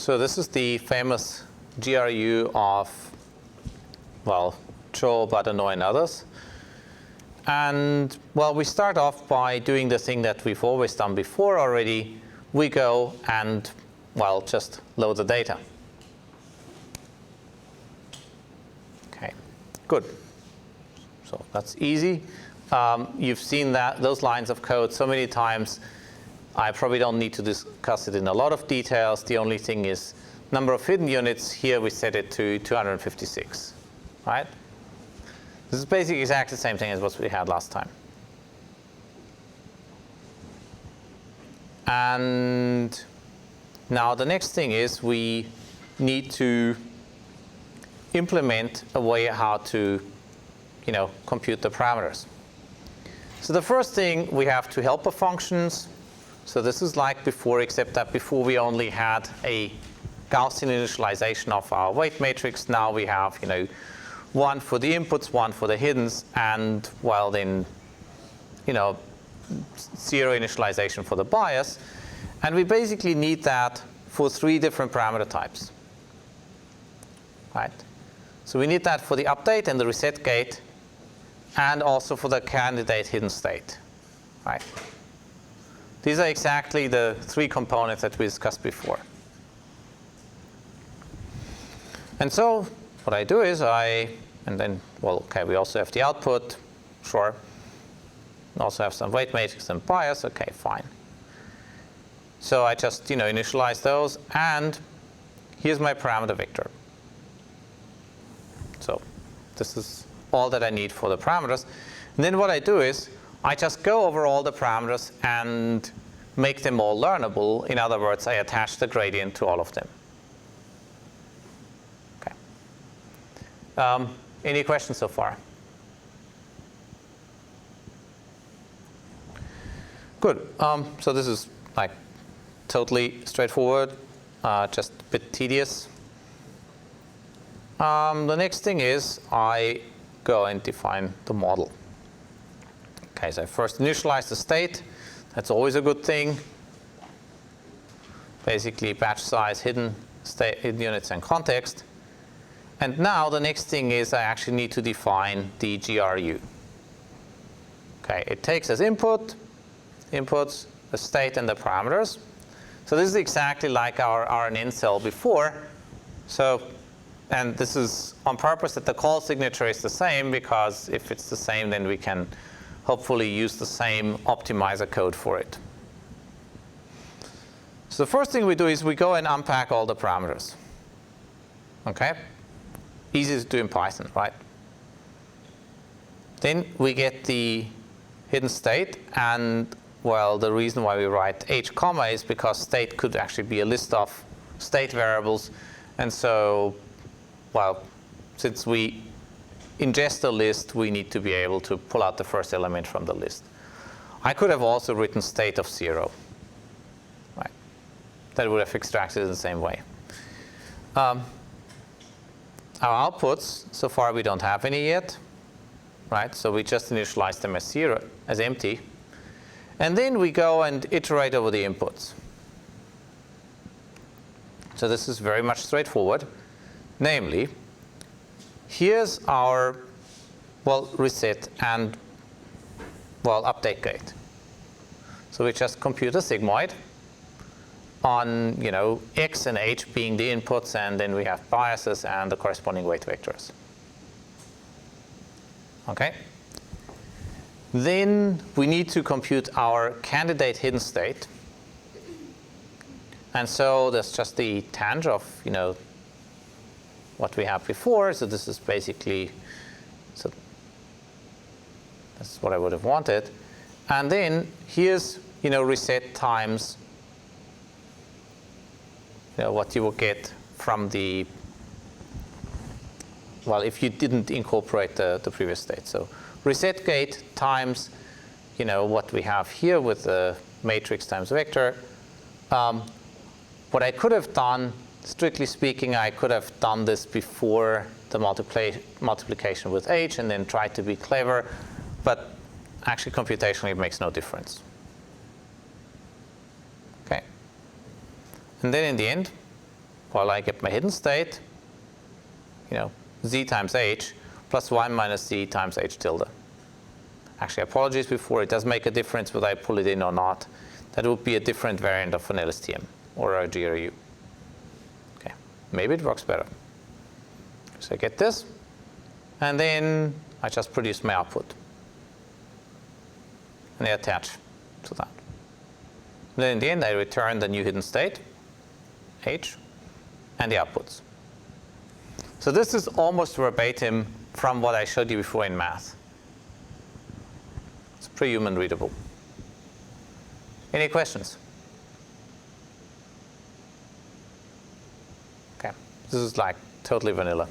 So this is the famous GRU of, well, Joe, Badenoch, and others. And, well, we start off by doing the thing that we've always done before already. We go and, well, just load the data. Okay, good. So that's easy. You've seen those lines of code so many times. I probably don't need to discuss it in a lot of details. The only thing is number of hidden units. Here we set it to 256, right? This is basically exactly the same thing as what we had last time. And now the next thing is we need to implement a way how to, compute the parameters. So the first thing, we have two helper functions. So this is like before, except that before we only had a Gaussian initialization of our weight matrix. Now we have, one for the inputs, one for the hiddens, and, well, then, zero initialization for the bias. And we basically need that for 3 different parameter types, right? So we need that for the update and the reset gate, and also for the candidate hidden state, right? These are exactly the 3 components that we discussed before. And so what I do is and then, well, okay, we also have the output, sure. Also have some weight matrix and bias, okay, fine. So I just, initialize those, and here's my parameter vector. So this is all that I need for the parameters. And then what I do is I just go over all the parameters and make them all learnable. In other words, I attach the gradient to all of them. Okay. Any questions so far? Good. So this is like totally straightforward, just a bit tedious. The next thing is I go and define the model. Okay, so I first initialize the state. That's always a good thing. Basically, batch size, hidden units, and context. And now the next thing is I actually need to define the GRU. Okay, it takes as inputs, the state, and the parameters. So this is exactly like our RNN cell before. So, and this is on purpose that the call signature is the same, because if it's the same, then we can hopefully use the same optimizer code for it. So the first thing we do is we go and unpack all the parameters. Okay? Easy to do in Python, right? Then we get the hidden state, and, well, the reason why we write h comma is because state could actually be a list of state variables. And so, well, since we ingest a list, we need to be able to pull out the first element from the list. I could have also written state of 0, right? That would have extracted in the same way. Our outputs, so far we don't have any yet, right? So we just initialize them as 0, as empty. And then we go and iterate over the inputs. So this is very much straightforward. Namely, here's our, well, reset and, well, update gate. So we just compute a sigmoid on, x and h being the inputs, and then we have biases and the corresponding weight vectors. Okay? Then we need to compute our candidate hidden state. And so that's just the tanh of, what we have before. So this is basically, so that's what I would have wanted. And then here's, reset times, what you will get from the, well, if you didn't incorporate the previous state. So reset gate times, what we have here with the matrix times vector. What I could have done, strictly speaking, I could have done this before the multiplication with h and then tried to be clever, but actually computationally it makes no difference. Okay. And then in the end, well, I get my hidden state, z times h, plus 1 minus z times h tilde. Actually, apologies before, it does make a difference whether I pull it in or not. That would be a different variant of an LSTM or a GRU. Okay, maybe it works better. So I get this, and then I just produce my output. And I attach to that. Then in the end, I return the new hidden state, h, and the outputs. So this is almost verbatim from what I showed you before in math. It's pretty human readable. Any questions? Okay, this is like totally vanilla.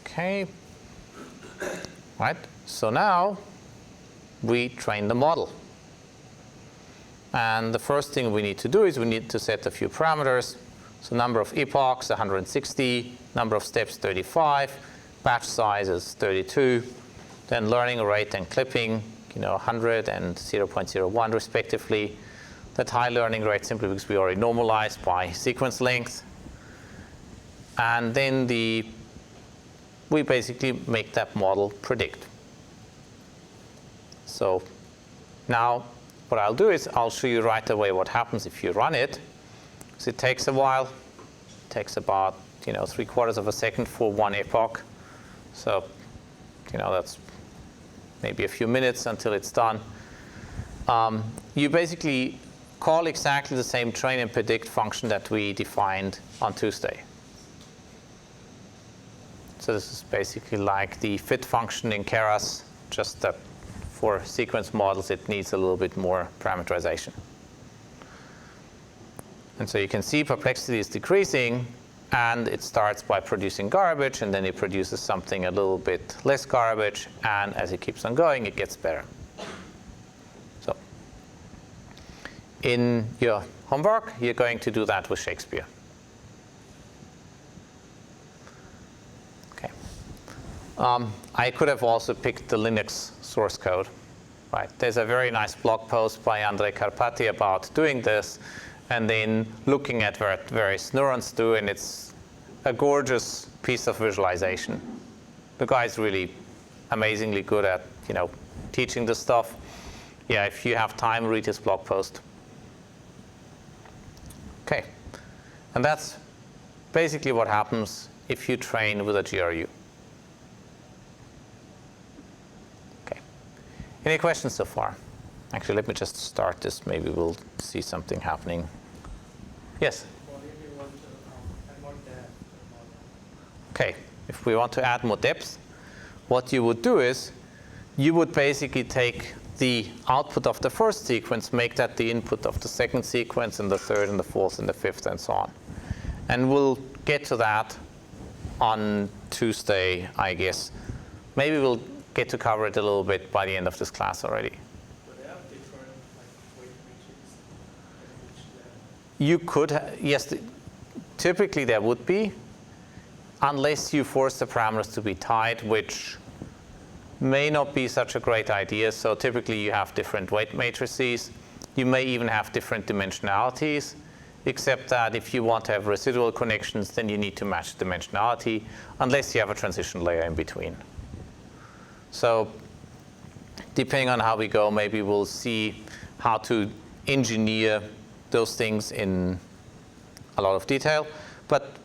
Okay, right, so now we train the model. And the first thing we need to do is we need to set a few parameters. So number of epochs, 160, number of steps, 35, batch size is 32, then learning rate and clipping, 100 and 0.01 respectively. That high learning rate simply because we already normalized by sequence length. And then we basically make that model predict. So now what I'll do is I'll show you right away what happens if you run it. So it takes a while. It takes about 3/4 of a second for one epoch. So that's maybe a few minutes until it's done. You basically call exactly the same train and predict function that we defined on Tuesday. So this is basically like the fit function in Keras, just that for sequence models it needs a little bit more parameterization. And so you can see perplexity is decreasing, and it starts by producing garbage, and then it produces something a little bit less garbage, and as it keeps on going, it gets better. So in your homework, you're going to do that with Shakespeare. Okay. I could have also picked the Linux source code. Right. There's a very nice blog post by Andrej Karpathy about doing this, and then looking at what various neurons do, and it's a gorgeous piece of visualization. The guy's really amazingly good at, teaching this stuff. Yeah, if you have time, read his blog post. Okay, and that's basically what happens if you train with a GRU. Okay, any questions so far? Actually, let me just start this. Maybe we'll see something happening. Yes? Okay, if we want to add more depth, what you would do is you would basically take the output of the first sequence, make that the input of the second sequence, and the third, and the fourth, and the fifth, and so on. And we'll get to that on Tuesday, I guess. Maybe we'll get to cover it a little bit by the end of this class already. You could, yes, typically there would be, unless you force the parameters to be tied, which may not be such a great idea. So typically you have different weight matrices. You may even have different dimensionalities, except that if you want to have residual connections, then you need to match dimensionality, unless you have a transition layer in between. So depending on how we go, maybe we'll see how to engineer those things in a lot of detail. But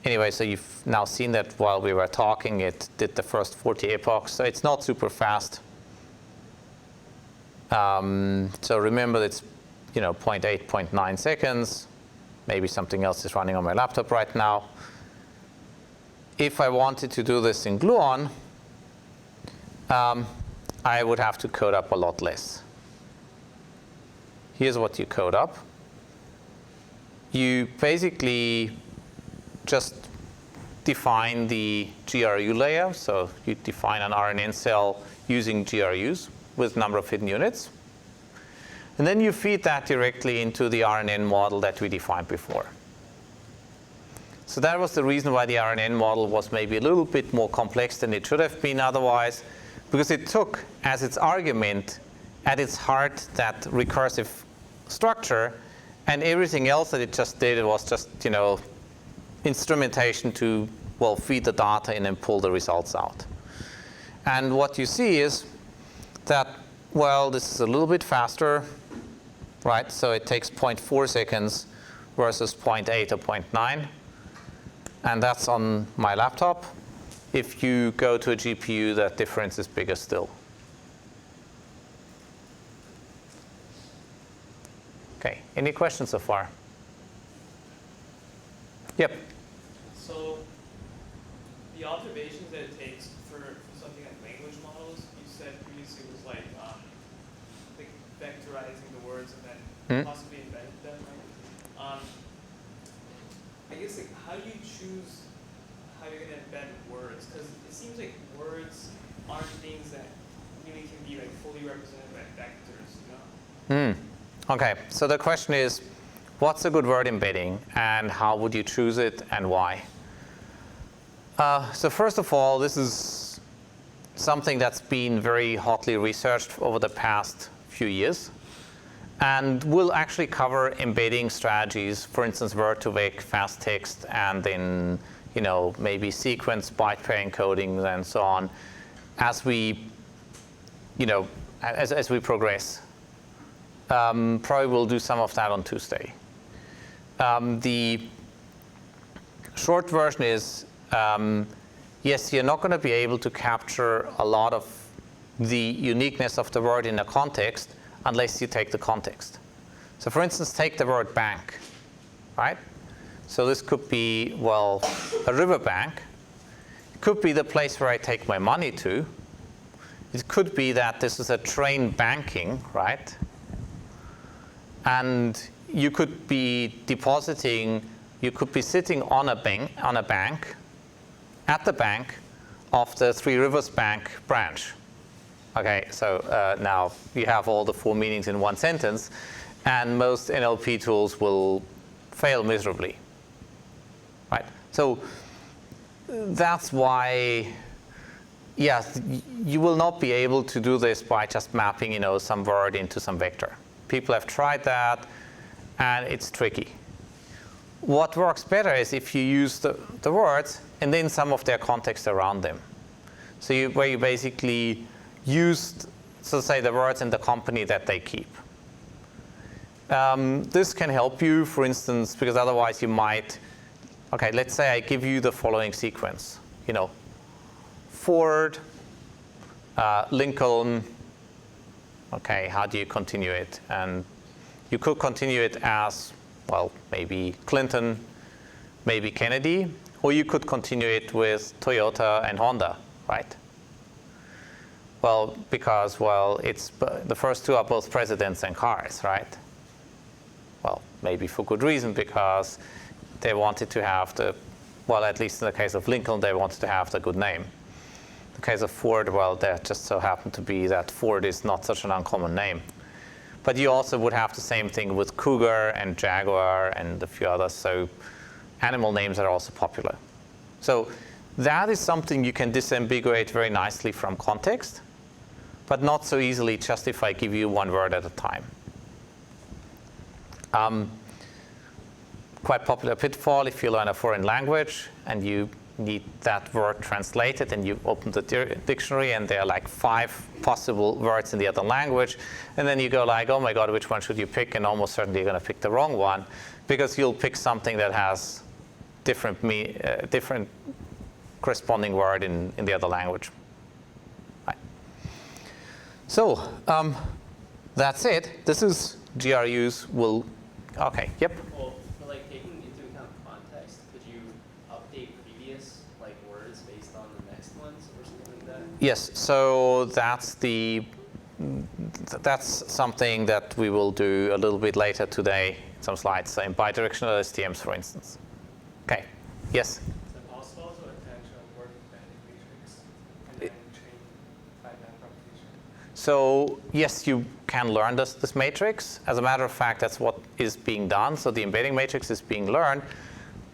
anyway, so you've now seen that while we were talking, it did the first 40 epochs. So it's not super fast. So remember, it's 0.8, 0.9 seconds. Maybe something else is running on my laptop right now. If I wanted to do this in Gluon, I would have to code up a lot less. Here's what you code up. You basically just define the GRU layer. So you define an RNN cell using GRUs with number of hidden units. And then you feed that directly into the RNN model that we defined before. So that was the reason why the RNN model was maybe a little bit more complex than it should have been otherwise, because it took as its argument at its heart that recursive structure, And everything else that it just did, it was just, instrumentation to, feed the data in and pull the results out. And what you see is that, this is a little bit faster, right? So it takes 0.4 seconds versus 0.8 or 0.9. And that's on my laptop. If you go to a GPU, that difference is bigger still. Okay, any questions so far? Yep. So the observations that it takes for something like language models, you said previously was like vectorizing the words and then possibly embedding them, right? I guess how do you choose how you're going to embed words? Because it seems like words aren't things that really can be fully represented by vectors, Okay, so the question is, what's a good word embedding, and how would you choose it, and why? So first of all, this is something that's been very hotly researched over the past few years, and we'll actually cover embedding strategies, for instance, word-to-vec, fast text, and then maybe sequence, byte pair encoding, and so on, as we as we progress. Probably we'll do some of that on Tuesday. The short version is, yes, you're not going to be able to capture a lot of the uniqueness of the word in a context unless you take the context. So for instance, take the word bank, right? So this could be, a river bank. It could be the place where I take my money to. It could be that this is a train banking, right? And you could be depositing, you could be sitting on a bank, at the bank of the Three Rivers Bank branch. Okay, so now you have all the four meanings in one sentence, and most NLP tools will fail miserably, right? So that's why, yes, you will not be able to do this by just mapping, some word into some vector. People have tried that, and it's tricky. What works better is if you use the words and then some of their context around them. So where you basically used, so say, the words in the company that they keep. This can help you, for instance, because otherwise you might, okay, let's say I give you the following sequence. Ford, Lincoln. Okay, how do you continue it? And you could continue it as, maybe Clinton, maybe Kennedy, or you could continue it with Toyota and Honda, right? Because, it's the first two are both presidents and cars, right? Maybe for good reason, because they wanted to have at least in the case of Lincoln, they wanted to have the good name. In the case of Ford, there just so happened to be that Ford is not such an uncommon name. But you also would have the same thing with Cougar and Jaguar and a few others. So animal names are also popular. So that is something you can disambiguate very nicely from context, but not so easily just if I give you one word at a time. Quite popular pitfall if you learn a foreign language and you need that word translated, and you open the dictionary and there are 5 possible words in the other language, and then you go oh my god, which one should you pick? And almost certainly you're going to pick the wrong one, because you'll pick something that has different corresponding word in the other language. Right. So that's it. This is GRUs will, okay, yep. Well, for taking into account context, could you update previous words based on the next ones or something like that? Yes, so that's something that we will do a little bit later today, some slides, in bidirectional STMs, for instance. Okay, yes? Is it possible to attach a word embedding matrix and then train five-band propagation? So yes, you can learn this matrix. As a matter of fact, that's what is being done. So the embedding matrix is being learned,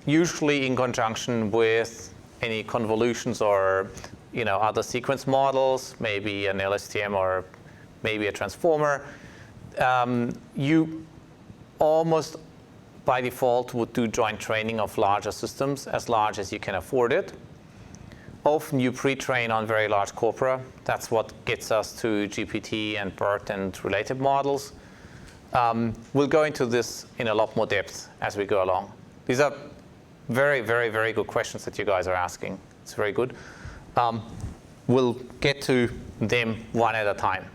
usually in conjunction with any convolutions or other sequence models, maybe an LSTM or maybe a transformer. You almost by default would do joint training of larger systems, as large as you can afford it. Often you pre-train on very large corpora. That's what gets us to GPT and BERT and related models. We'll go into this in a lot more depth as we go along. These are very, very, very good questions that you guys are asking. It's very good. We'll get to them one at a time.